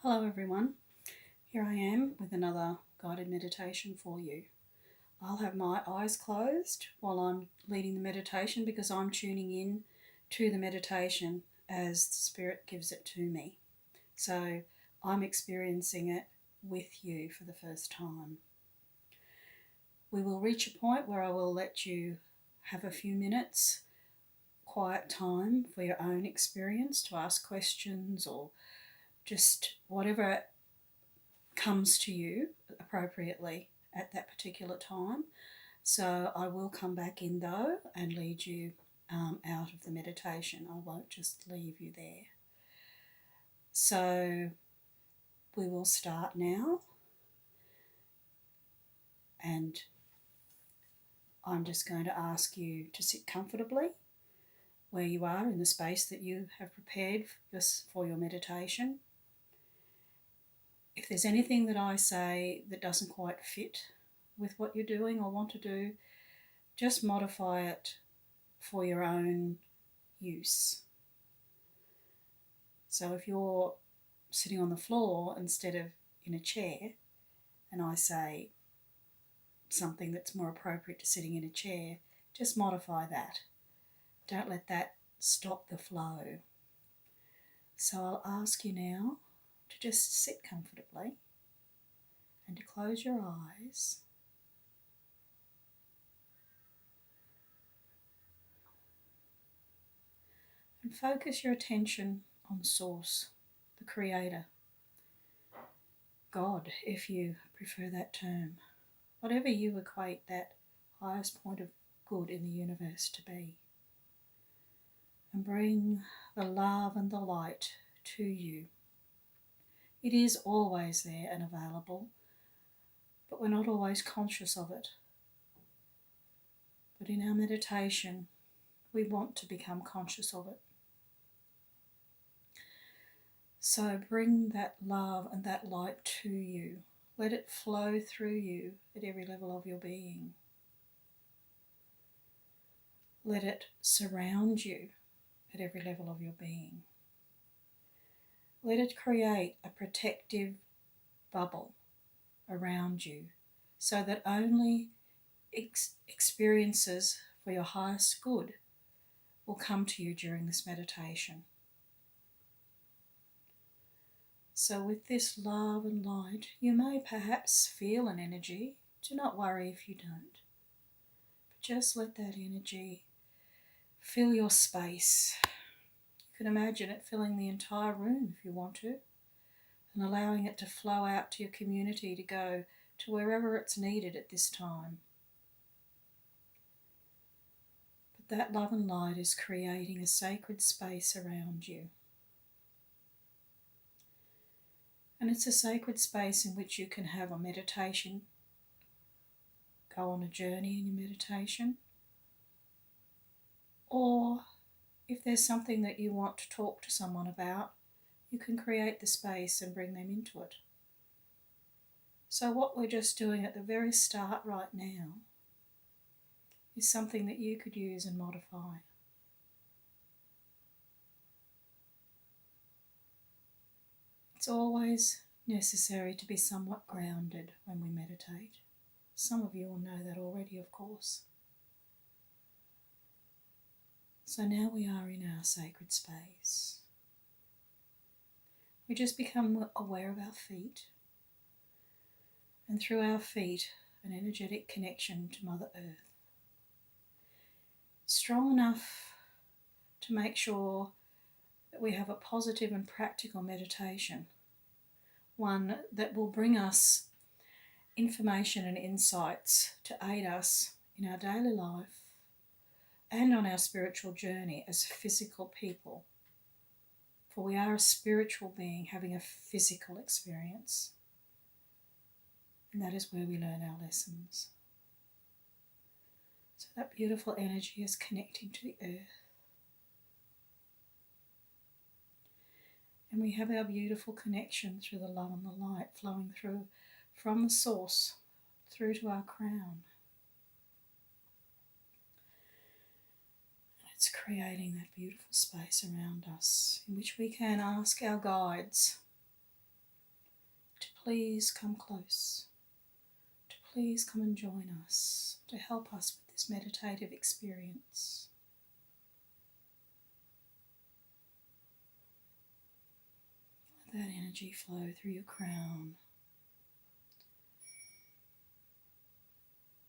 Hello everyone, here I am with another guided meditation for you. I'll have my eyes closed while I'm leading the meditation because I'm tuning in to the meditation as the Spirit gives it to me. So I'm experiencing it with you for the first time. We will reach a point where I will let you have a few minutes quiet time for your own experience to ask questions or just whatever comes to you appropriately at that particular time. So I will come back in though and lead you out of the meditation. I won't just leave you there. So we will start now, and I'm just going to ask you to sit comfortably where you are in the space that you have prepared for your meditation. If there's anything that I say that doesn't quite fit with what you're doing or want to do, just modify it for your own use. So if you're sitting on the floor instead of in a chair, and I say something that's more appropriate to sitting in a chair, just modify that. Don't let that stop the flow. So I'll ask you now to just sit comfortably and to close your eyes. And focus your attention on Source, the Creator, God, if you prefer that term, whatever you equate that highest point of good in the universe to be. And bring the love and the light to you. It is always there and available, but we're not always conscious of it. But in our meditation, we want to become conscious of it. So bring that love and that light to you. Let it flow through you at every level of your being. Let it surround you at every level of your being. Let it create a protective bubble around you so that only experiences for your highest good will come to you during this meditation. So with this love and light, you may perhaps feel an energy. Do not worry if you don't. But just let that energy fill your space. You can imagine it filling the entire room if you want to, and allowing it to flow out to your community, to go to wherever it's needed at this time. But that love and light is creating a sacred space around you. And it's a sacred space in which you can have a meditation, go on a journey in your meditation, or if there's something that you want to talk to someone about, you can create the space and bring them into it. So what we're just doing at the very start right now is something that you could use and modify. It's always necessary to be somewhat grounded when we meditate. Some of you will know that already, of course. So now we are in our sacred space. We just become aware of our feet, and through our feet, an energetic connection to Mother Earth. Strong enough to make sure that we have a positive and practical meditation, one that will bring us information and insights to aid us in our daily life and on our spiritual journey as physical people. For we are a spiritual being having a physical experience, and that is where we learn our lessons. So that beautiful energy is connecting to the earth. And we have our beautiful connection through the love and the light flowing through from the source through to our crown. And it's creating that beautiful space around us in which we can ask our guides please come close, to please come and join us, to help us with this meditative experience. Let that energy flow through your crown,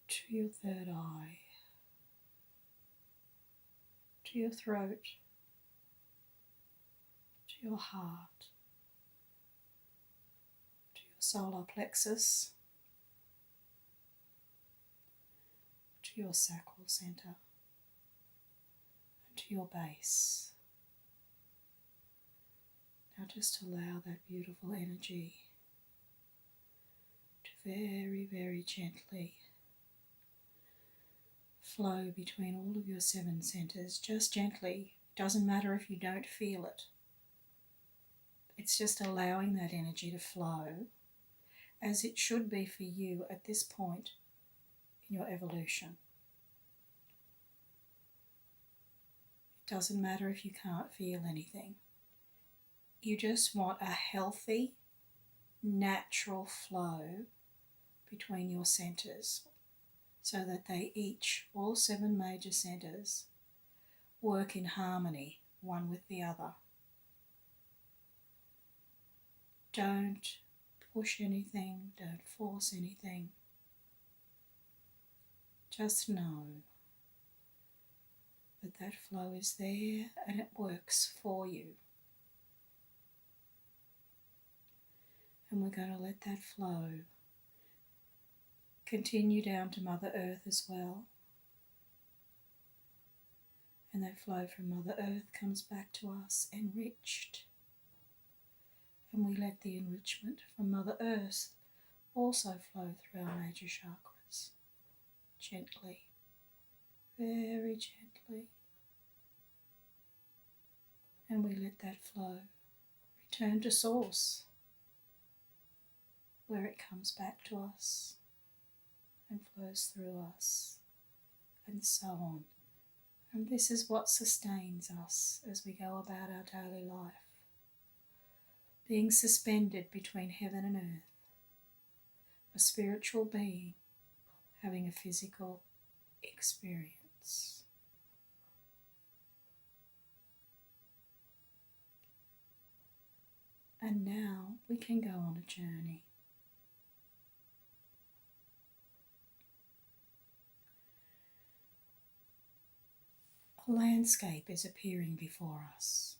to your third eye, to your throat, to your heart, to your solar plexus, to your sacral center, and to your base. Now just allow that beautiful energy to very, very gently flow between all of your 7 centers, just gently. Doesn't matter if you don't feel it. It's just allowing that energy to flow as it should be for you at this point in your evolution. It doesn't matter if you can't feel anything. You just want a healthy, natural flow between your centers so that they each, all 7 major centers, work in harmony one with the other. Don't push anything, don't force anything. Just know that that flow is there and it works for you. And we're going to let that flow continue down to Mother Earth as well. And that flow from Mother Earth comes back to us enriched. And we let the enrichment from Mother Earth also flow through our major chakras. Gently, very gently. And we let that flow return to source, where it comes back to us and flows through us, and so on. And this is what sustains us as we go about our daily life, being suspended between heaven and earth, a spiritual being having a physical experience. And now we can go on a journey. A landscape is appearing before us.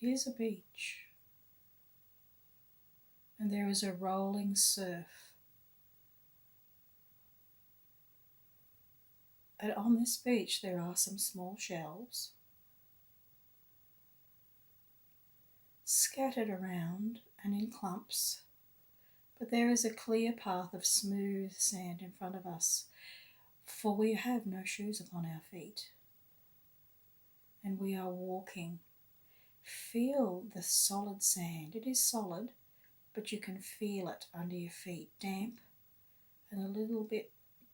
It is a beach, and there is a rolling surf. And on this beach there are some small shells scattered around and in clumps, but there is a clear path of smooth sand in front of us, for we have no shoes upon our feet, and we are walking. Feel the solid sand. It is solid, but you can feel it under your feet, damp and a little bit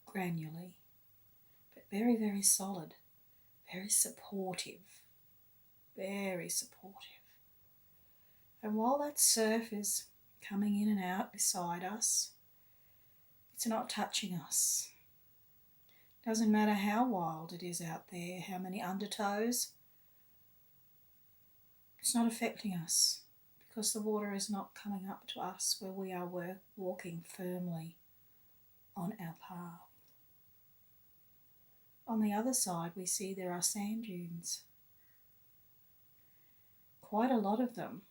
granularly, but very, very solid, very supportive, very supportive. And while that surf is coming in and out beside us, it's not touching us. Doesn't matter how wild it is out there, how many undertows, it's not affecting us, because the water is not coming up to us where we are walking firmly on our path. On the other side we see there are sand dunes, quite a lot of them,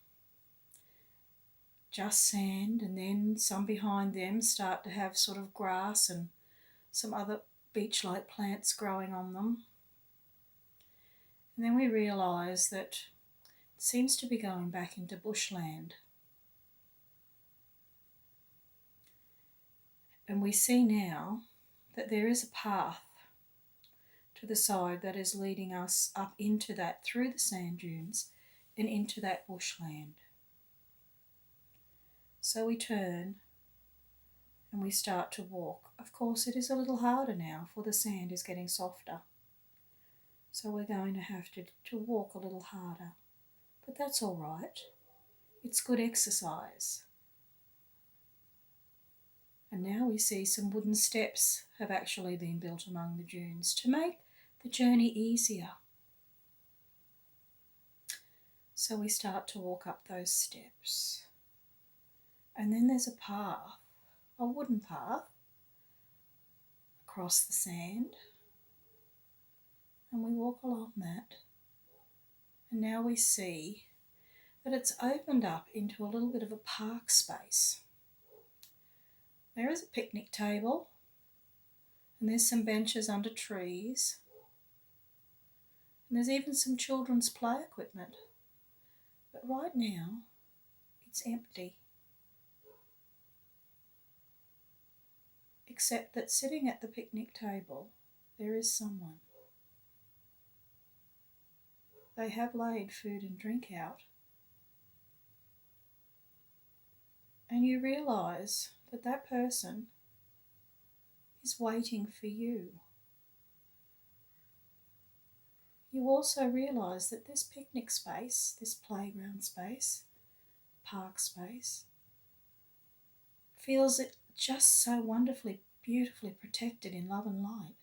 just sand, and then some behind them start to have sort of grass and some other beach-like plants growing on them. And then we realise that it seems to be going back into bushland. And we see now that there is a path to the side that is leading us up into that, through the sand dunes and into that bushland. So we turn and we start to walk. Of course, it is a little harder now, for the sand is getting softer. So we're going to have to walk a little harder. But that's all right. It's good exercise. And now we see some wooden steps have actually been built among the dunes to make the journey easier. So we start to walk up those steps. And then there's a path, a wooden path, across the sand. And we walk along that. And now we see that it's opened up into a little bit of a park space. There is a picnic table, and there's some benches under trees, and there's even some children's play equipment. But right now, it's empty. Except that sitting at the picnic table, there is someone. They have laid food and drink out. And you realise that that person is waiting for you. You also realise that this picnic space, this playground space, park space, feels it just so wonderfully, beautifully protected in love and light.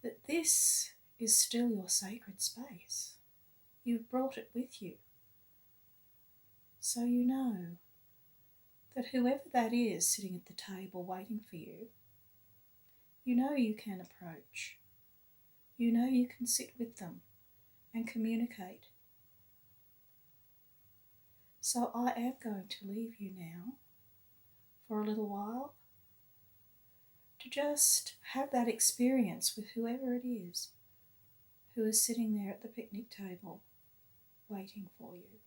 That this is still your sacred space. You've brought it with you. So you know that whoever that is sitting at the table waiting for you, you know you can approach. You know you can sit with them and communicate. So I am going to leave you now for a little while to just have that experience with whoever it is who is sitting there at the picnic table waiting for you.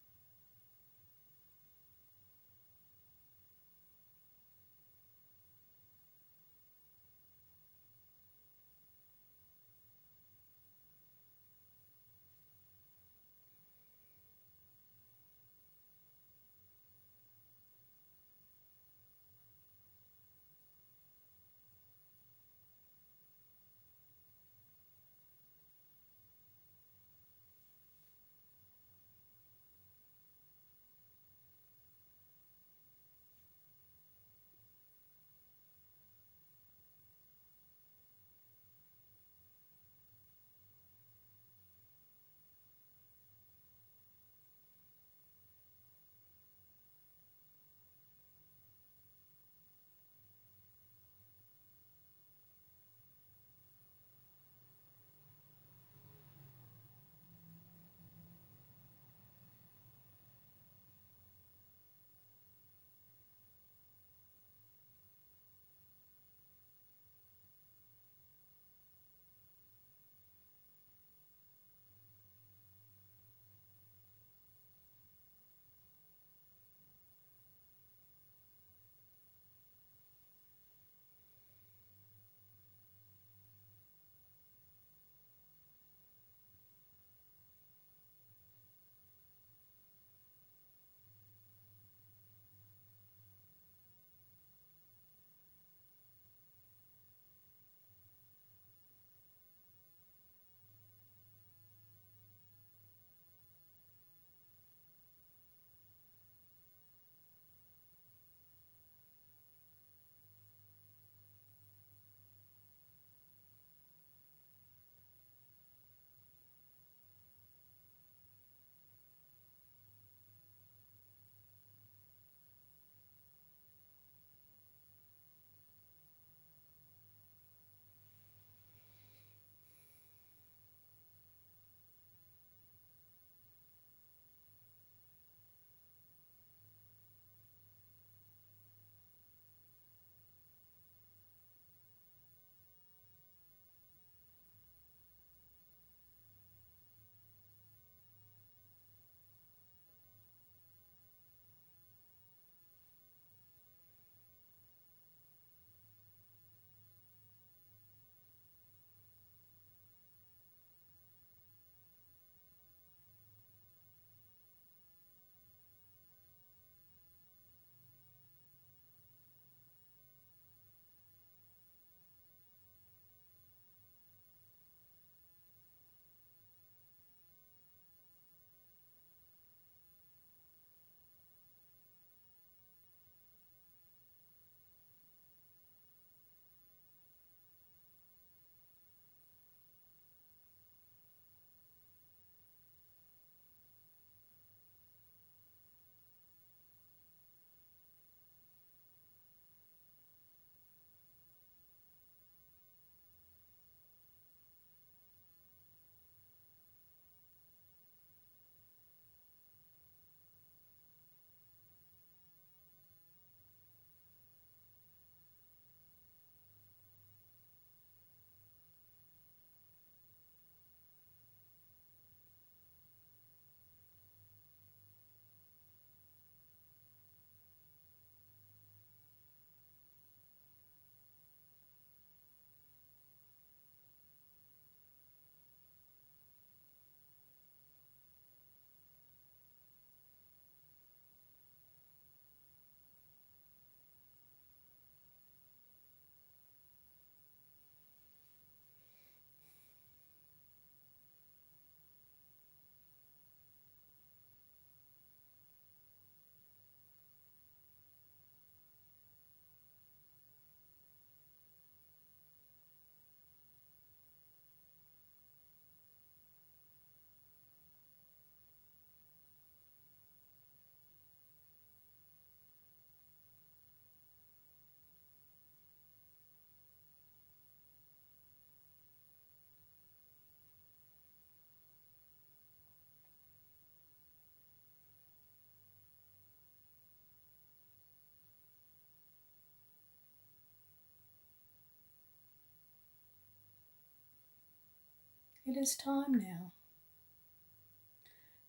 It is time now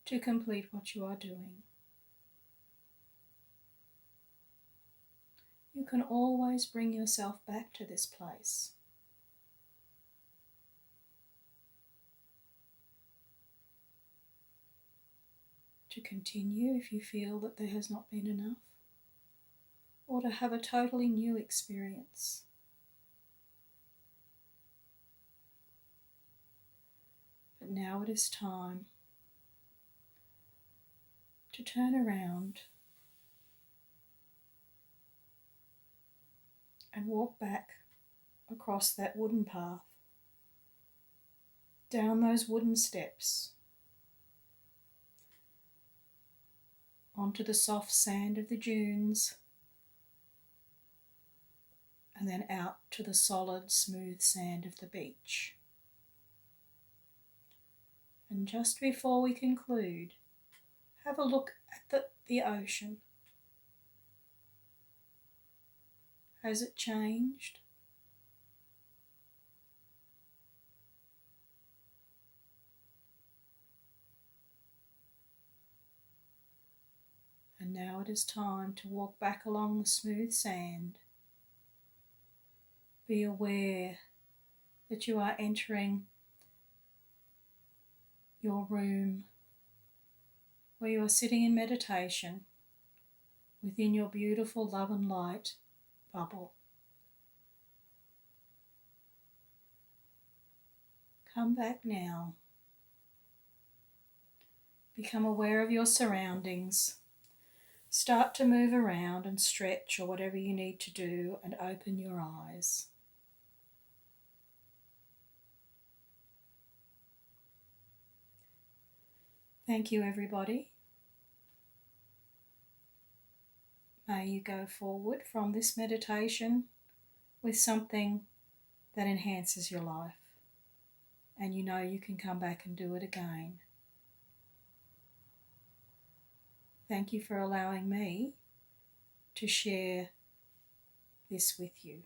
to complete what you are doing. You can always bring yourself back to this place. To continue if you feel that there has not been enough, or to have a totally new experience. But now it is time to turn around and walk back across that wooden path, down those wooden steps, onto the soft sand of the dunes, and then out to the solid, smooth sand of the beach. And just before we conclude, have a look at the ocean. Has it changed? And now it is time to walk back along the smooth sand. Be aware that you are entering your room where you are sitting in meditation within your beautiful love and light bubble. Come back now. Become aware of your surroundings. Start to move around and stretch or whatever you need to do, and open your eyes. Thank you, everybody. May you go forward from this meditation with something that enhances your life, and you know you can come back and do it again. Thank you for allowing me to share this with you.